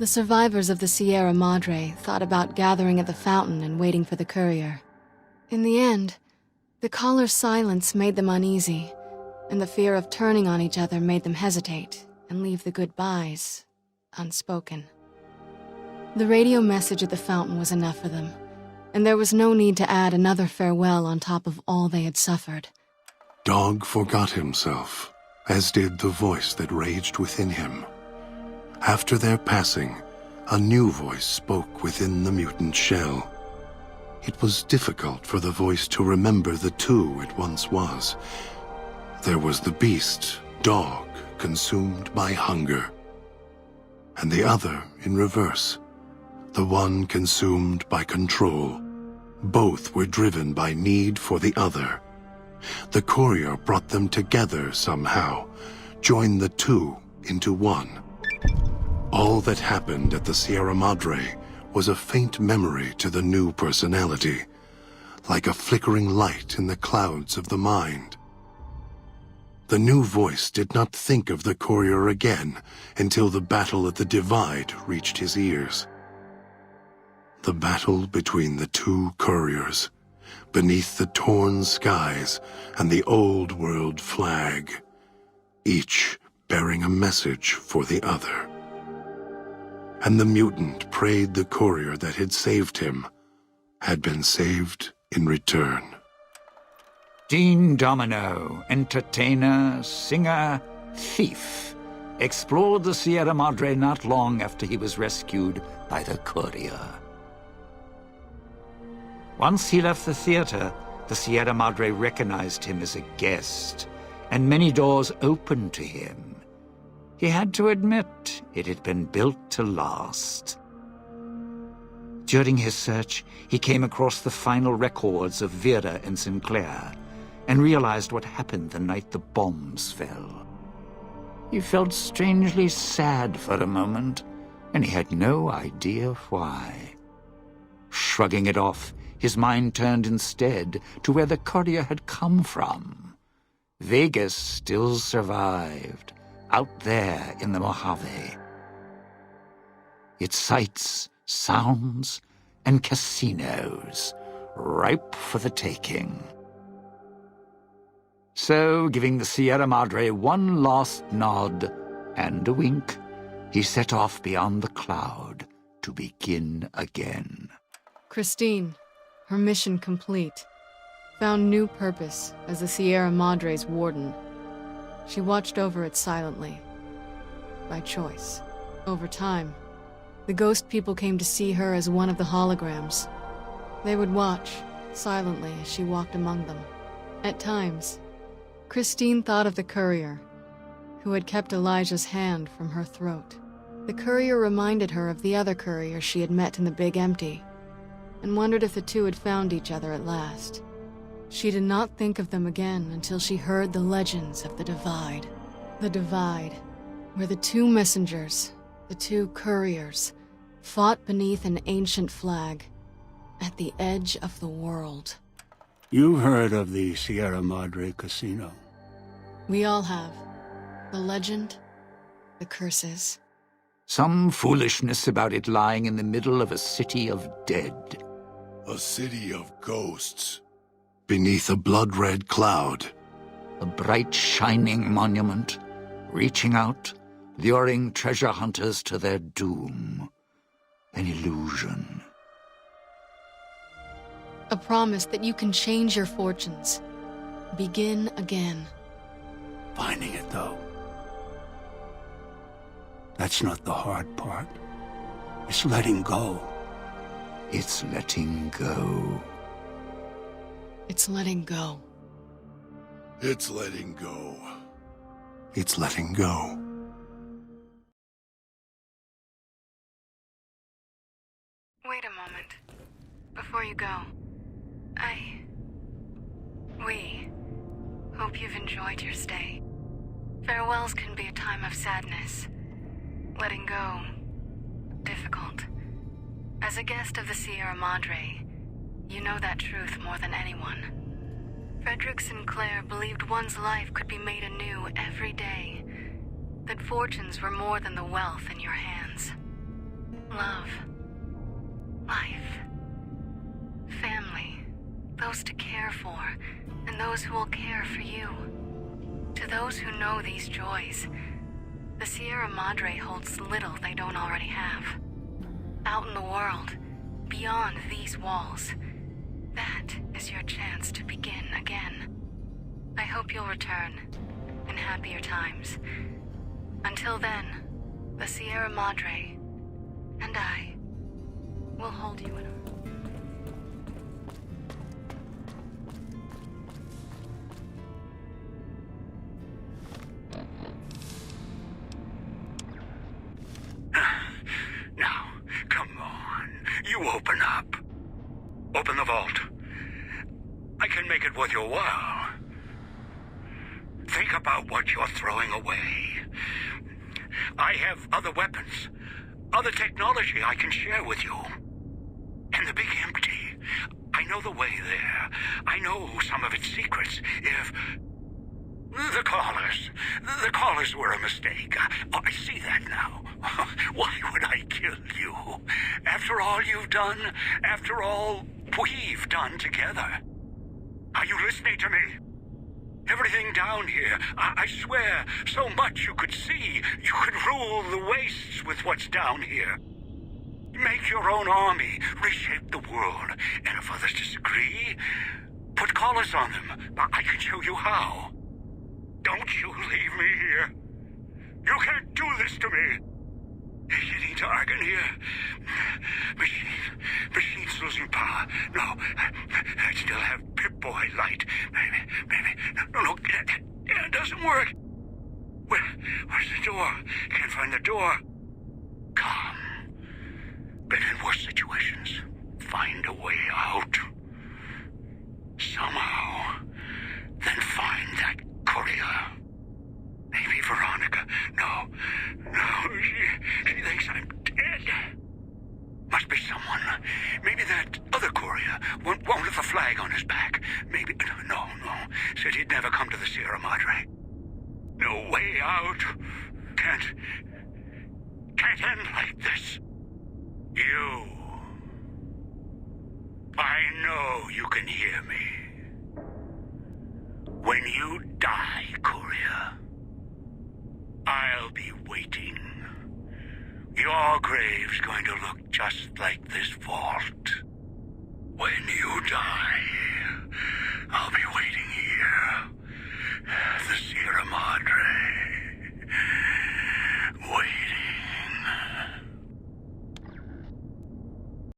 The survivors of the Sierra Madre thought about gathering at the fountain and waiting for the courier. In the end, the caller's silence made them uneasy, and the fear of turning on each other made them hesitate and leave the goodbyes unspoken. The radio message at the fountain was enough for them, and there was no need to add another farewell on top of all they had suffered. Dog forgot himself, as did the voice that raged within him. After their passing, a new voice spoke within the mutant shell. It was difficult for the voice to remember the two it once was. There was the beast, Dog, consumed by hunger, and the other in reverse, the one consumed by control. Both were driven by need for the other. The courier brought them together somehow, joined the two into one. All that happened at the Sierra Madre was a faint memory to the new personality, like a flickering light in the clouds of the mind. The new voice did not think of the courier again until the battle at the Divide reached his ears. The battle between the two couriers, beneath the torn skies and the old world flag, each bearing a message for the other. And the mutant prayed the courier that had saved him had been saved in return. Dean Domino, entertainer, singer, thief, explored the Sierra Madre not long after he was rescued by the courier. Once he left the theater, the Sierra Madre recognized him as a guest, and many doors opened to him. He had to admit it had been built to last. During his search, he came across the final records of Vera and Sinclair, and realized what happened the night the bombs fell. He felt strangely sad for a moment, and he had no idea why. Shrugging it off, his mind turned instead to where the courier had come from. Vegas still survived, out there in the Mojave. Its sights, sounds, and casinos, ripe for the taking. So, giving the Sierra Madre one last nod and a wink, he set off beyond the cloud to begin again. Christine, her mission complete, found new purpose as the Sierra Madre's warden. She watched over it silently, by choice. Over time, the ghost people came to see her as one of the holograms. They would watch, silently, as she walked among them. At times, Christine thought of the courier, who had kept Elijah's hand from her throat. The courier reminded her of the other courier she had met in the Big Empty, and wondered if the two had found each other at last. She did not think of them again until she heard the legends of the Divide. The Divide, where the two messengers, the two couriers, fought beneath an ancient flag, at the edge of the world. You've heard of the Sierra Madre Casino. We all have. The legend, the curses. Some foolishness about it lying in the middle of a city of dead. A city of ghosts. Beneath a blood-red cloud. A bright, shining monument, reaching out, luring treasure hunters to their doom. An illusion. A promise that you can change your fortunes. Begin again. Finding it, though. That's not the hard part. It's letting go. It's letting go. It's letting go. It's letting go. It's letting go. Wait a moment. Before you go, we hope you've enjoyed your stay. Farewells can be a time of sadness. Letting go, difficult. As a guest of the Sierra Madre, you know that truth more than anyone. Frederick Sinclair believed one's life could be made anew every day, that fortunes were more than the wealth in your hands. Love. Life. Family. Those to care for, and those who will care for you. To those who know these joys, the Sierra Madre holds little they don't already have. Out in the world, beyond these walls, that is your chance to begin again. I hope you'll return, in happier times. Until then, the Sierra Madre and I will hold you in our... Now, come on. You open up. Open the vault. I can make it worth your while. Think about what you're throwing away. I have other weapons, other technology I can share with you. And the Big Empty, I know the way there. I know some of its secrets. If... The callers were a mistake. I see that now. Why would I kill you? After all you've done, after all we've done together. Are you listening to me? Everything down here, I swear, so much you could see. You could rule the wastes with what's down here. Make your own army, reshape the world. And if others disagree, put collars on them. I can show you how. Don't you leave me here. You can't do this to me. It's getting dark in here. Machine's losing power. No, I still have Pip-Boy light. Maybe. No, it doesn't work. Where's the door? Can't find the door. Come. Been in worse situations. Find a way out. Somehow. Then find that courier. Maybe Veronica. No, she thinks I'm dead. Must be someone. Maybe that other courier, one with a flag on his back. Maybe, no. Said he'd never come to the Sierra Madre. No way out. Can't end like this. You. I know you can hear me. When you die, courier, I'll be waiting. Your grave's going to look just like this vault. When you die.